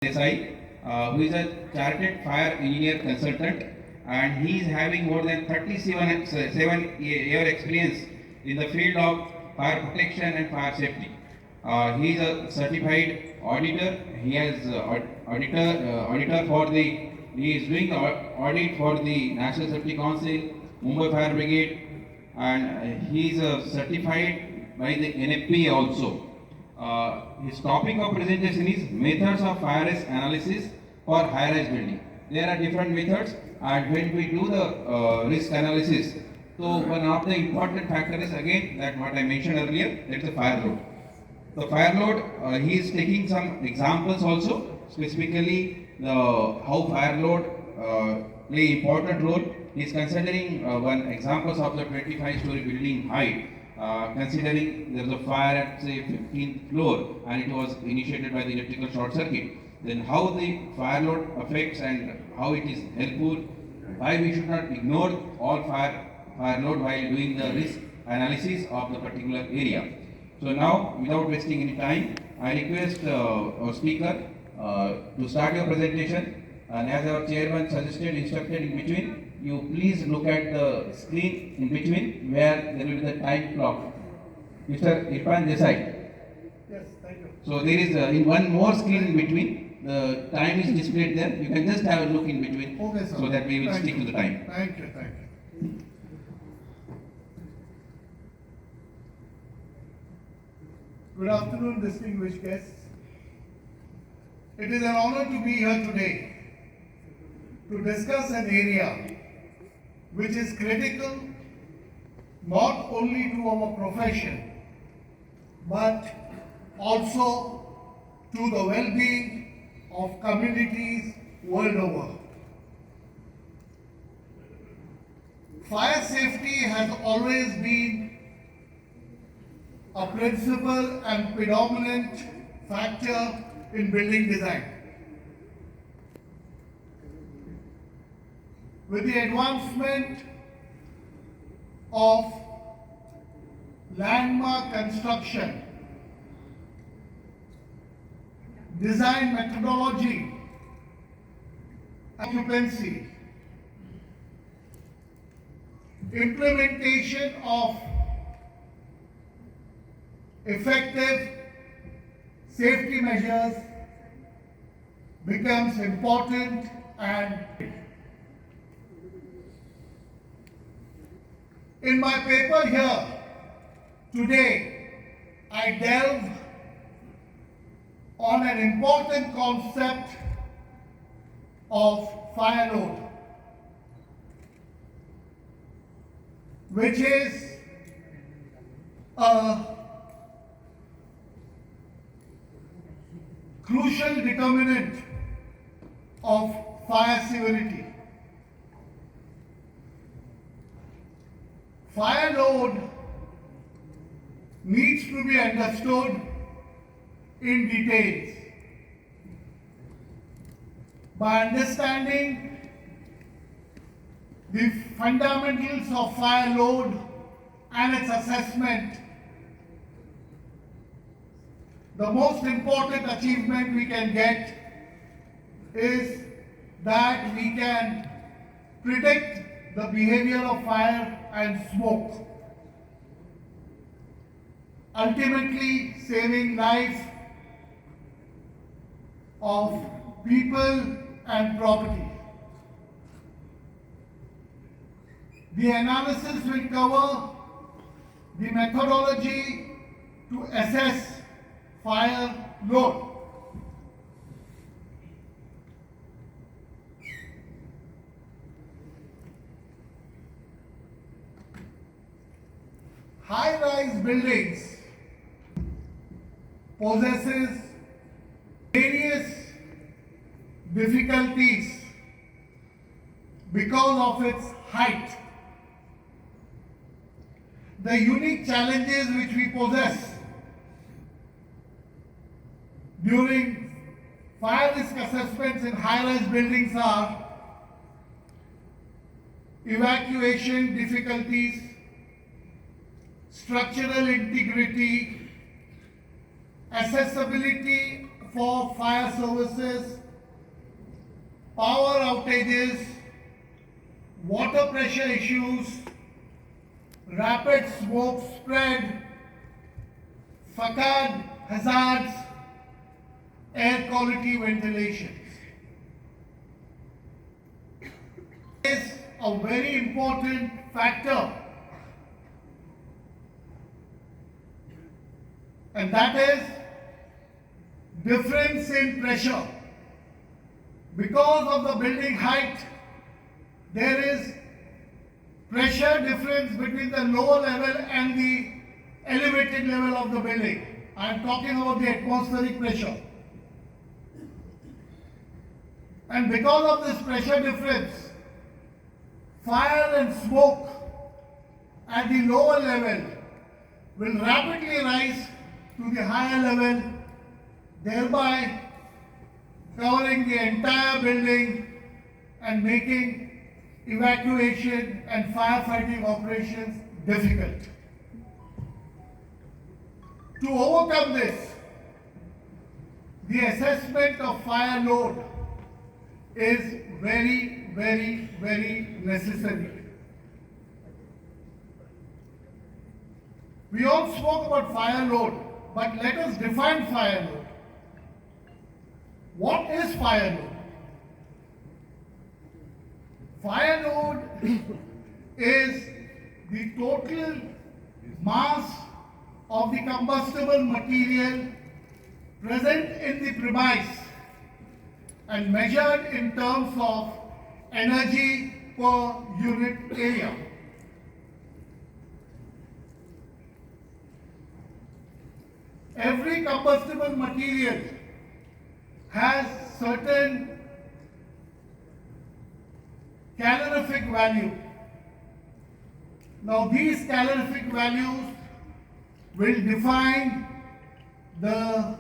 Desai, who is a chartered fire engineer consultant, and he is having more than 37 year experience in the field of fire protection and fire safety. He is a certified auditor. He has auditor for the. He is doing the audit for the National Safety Council, Mumbai Fire Brigade, and he is certified by the NFPA also. His topic of presentation is methods of fire risk analysis for high-rise building. There are different methods, and when we do the risk analysis, so one of the important factor is again that what I mentioned earlier, that's the fire load. The fire load, he is taking some examples also, specifically the how fire load play important role. He is considering one examples of the 25-story building height. Considering there was a fire at say 15th floor and it was initiated by the electrical short circuit, then how the fire load affects and how it is helpful, why we should not ignore all fire load while doing the risk analysis of the particular area. So now, without wasting any time, I request our speaker to start your presentation, and as our chairman suggested, instructed in between, you please look at the screen in between where there will be the time clock. Mr. Irfan Desai. Yes, thank you. So there is in one more screen in between. The time is displayed there. You can just have a look in between. Okay, sir. So that we will stick to the time. Thank you, thank you. Good afternoon, distinguished guests. It is an honor to be here today to discuss an area which is critical not only to our profession but also to the well-being of communities world over. Fire safety has always been a principal and predominant factor in building design. With the advancement of landmark construction, design methodology, occupancy, implementation of effective safety measures becomes important and in my paper here today, I delve on an important concept of fire load, which is a crucial determinant of fire severity. Fire load needs to be understood in details. By understanding the fundamentals of fire load and its assessment, the most important achievement we can get is that we can predict the behavior of fire and smoke, ultimately saving lives of people and property. The analysis will cover the methodology to assess fire load. High-rise buildings possesses various difficulties because of its height. The unique challenges which we possess during fire risk assessments in high-rise buildings are evacuation difficulties, structural integrity, accessibility for fire services, power outages, water pressure issues, rapid smoke spread, facade hazards, air quality ventilations. Is a very important factor, and that is difference in pressure. Because of the building height, there is pressure difference between the lower level and the elevated level of the building. I am talking about the atmospheric pressure. And because of this pressure difference, fire and smoke at the lower level will rapidly rise to the higher level, thereby covering the entire building and making evacuation and firefighting operations difficult. To overcome this, the assessment of fire load is very, very, very necessary. We all spoke about fire load, but let us define fire load. What is fire load? Fire load is the total mass of the combustible material present in the premise and measured in terms of energy per unit area. Every combustible material has certain calorific value. Now these calorific values will define the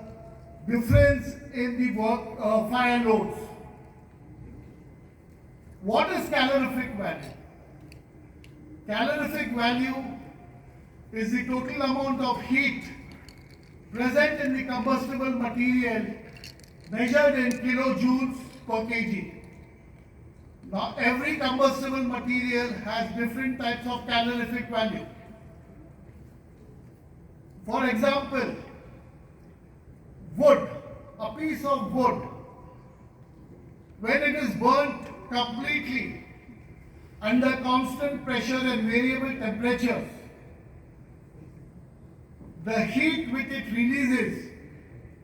difference in the fire loads. What is calorific value? Calorific value is the total amount of heat present in the combustible material measured in kilojoules per kg. Now every combustible material has different types of calorific value. For example, wood, a piece of wood, when it is burnt completely under constant pressure and variable temperatures, the heat which it releases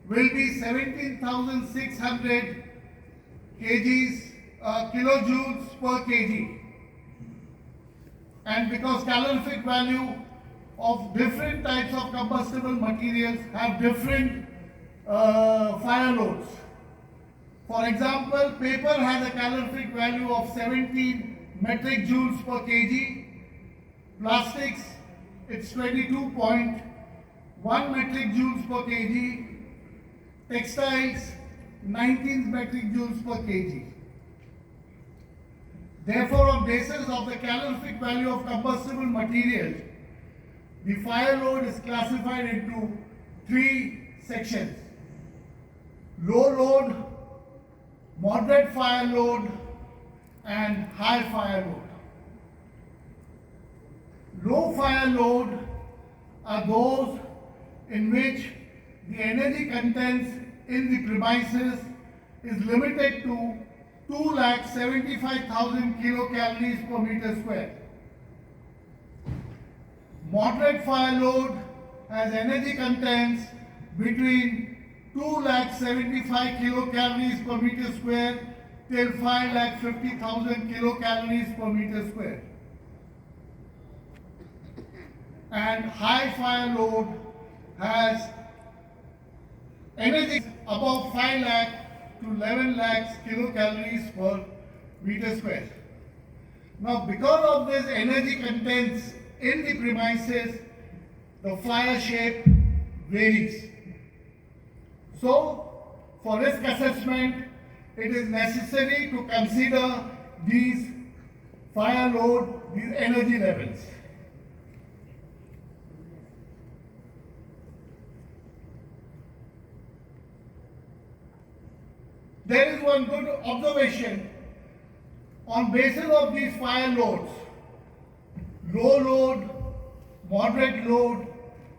will be 17,600 kilojoules per kg. And because calorific value of different types of combustible materials have different fire loads. For example, paper has a calorific value of 17 metric joules per kg. Plastics, it's 22.1 metric joules per kg. Textiles, 19 metric joules per kg. Therefore, on basis of the calorific value of combustible materials, the fire load is classified into three sections: low load, moderate fire load, and high fire load. Low fire load are those in which the energy contents in the premises is limited to 275,000 kilocalories per meter square. Moderate fire load has energy contents between 275,000 kilocalories per meter square till 550,000 kilocalories per meter square. And high fire load has energy above 5 lakh to 11 lakhs kilocalories per meter square. Now, because of this energy contents in the premises, the fire shape varies. So, for risk assessment, it is necessary to consider these fire load, these energy levels. there is one good observation on basis of these fire loads, low load, moderate load,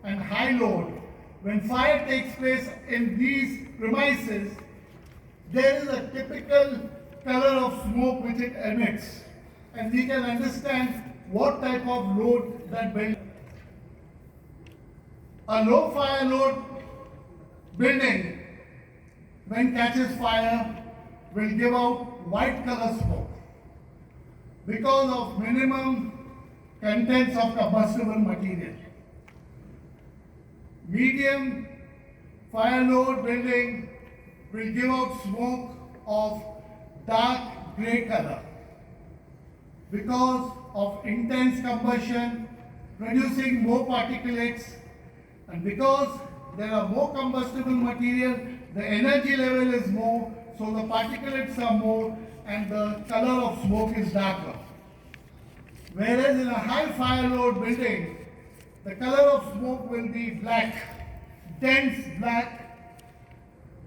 and high load. When fire takes place in these premises, there is a typical color of smoke which it emits, and we can understand what type of load that building. A low fire load building, when catches fire, will give out white color smoke because of minimum contents of combustible material. Medium fire load building will give out smoke of dark gray color because of intense combustion, producing more particulates, and because there are more combustible material, the energy level is more, so the particulates are more, and the color of smoke is darker. Whereas in a high fire load building, the color of smoke will be black, dense black,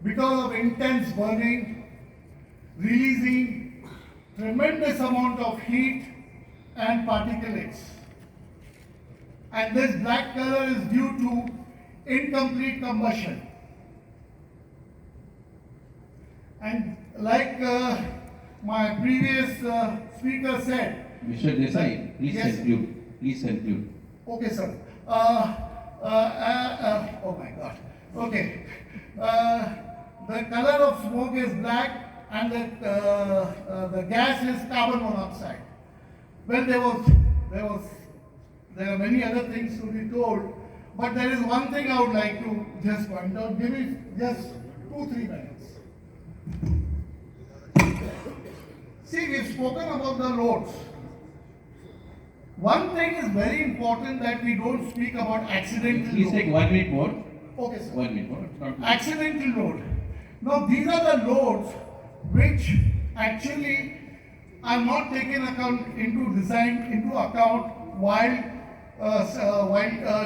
because of intense burning, releasing tremendous amount of heat and particulates. And this black color is due to incomplete combustion. And like my previous speaker said, Mr. Desai, please Yes. conclude. Please conclude. okay sir, oh my god, okay. The color of smoke is black and the gas is carbon monoxide. Well, there are many other things to be told, but there is one thing I would like to just point out. Give me just 2-3 minutes. See, we've spoken about the loads. One thing is very important that we don't speak about accidental Please load. take 1 minute more. Okay, sir. 1 minute more. Conclude. Accidental load. Now, these are the loads which actually are not taken into account while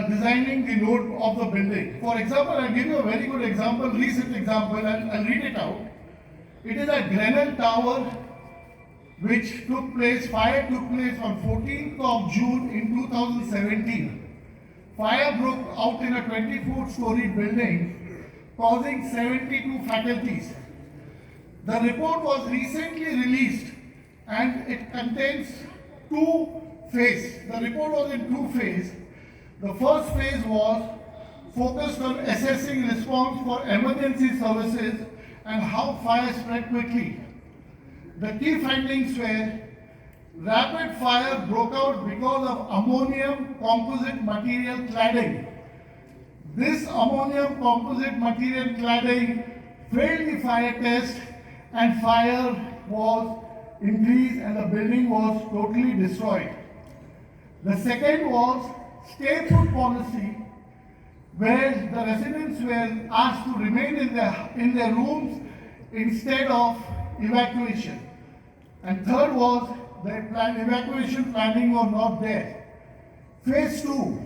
designing the load of the building. For example, I'll give you a very good example, recent example, and I'll read it out. It is at Grenell Tower, which fire took place on 14th of June in 2017. Fire broke out in a 24-story building, causing 72 fatalities. The report was recently released and it contains two phases. The report was in two phases. The first phase was focused on assessing response for emergency services and how fire spread quickly. The key findings were rapid fire broke out because of ammonium composite material cladding. This ammonium composite material cladding failed the fire test and fire was increased and the building was totally destroyed. The second was stay put policy, where the residents were asked to remain in their rooms instead of evacuation. And third was the evacuation planning was not there. Phase 2,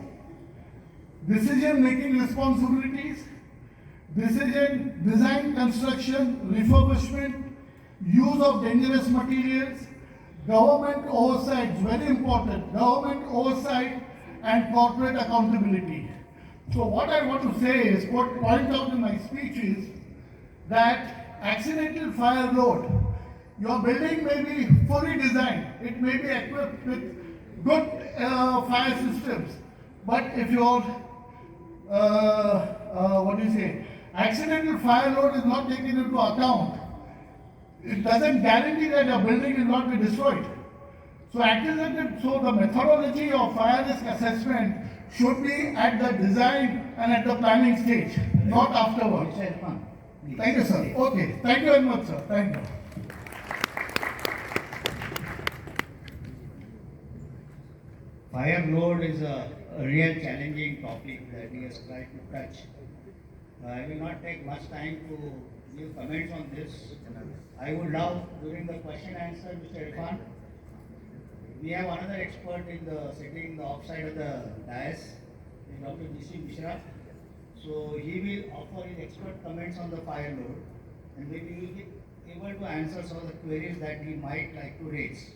decision-making responsibilities, design, construction, refurbishment, use of dangerous materials, government oversight, very important, government oversight and corporate accountability. So what I want to say is, what point out in my speech is that accidental fire load, your building may be fully designed, it may be equipped with good fire systems, but if your accidental fire load is not taken into account, it doesn't guarantee that your building will not be destroyed. So the methodology of fire risk assessment should be at the design and at the planning stage, not afterwards. Thank you, sir. Okay, thank you very much, sir. Thank you. Fire load is a real challenging topic that he has tried to touch. I will not take much time to give comments on this. I would love, during the question answer, Mr. Irfan, we have another expert sitting the offside of the dais, Dr. G.C. Mishra. So he will offer his expert comments on the fire load, and maybe able to answer some of the queries that he might like to raise.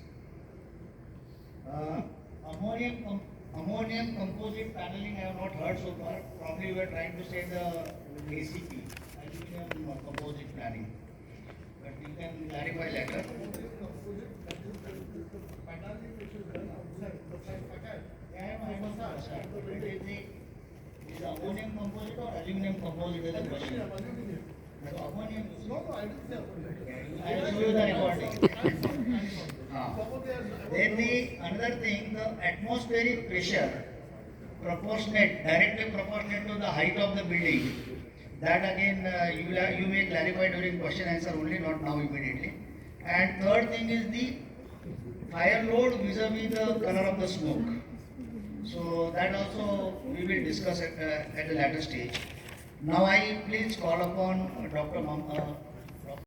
Ammonium composite paneling I have not heard so far. Probably we are trying to say the ACP, aluminum composite paneling. But you can clarify later. Yeah, I must understand. Is the ammonium composite or aluminum composite is the question? The ammonium. No, I didn't say ammonium. I will show you the recording. Then the another thing, the atmospheric pressure proportionate, directly proportionate to the height of the building. That again you may clarify during question answer only, not now immediately. And third thing is the fire load vis-a-vis the color of the smoke. So that also we will discuss at a later stage. Now I please call upon Dr.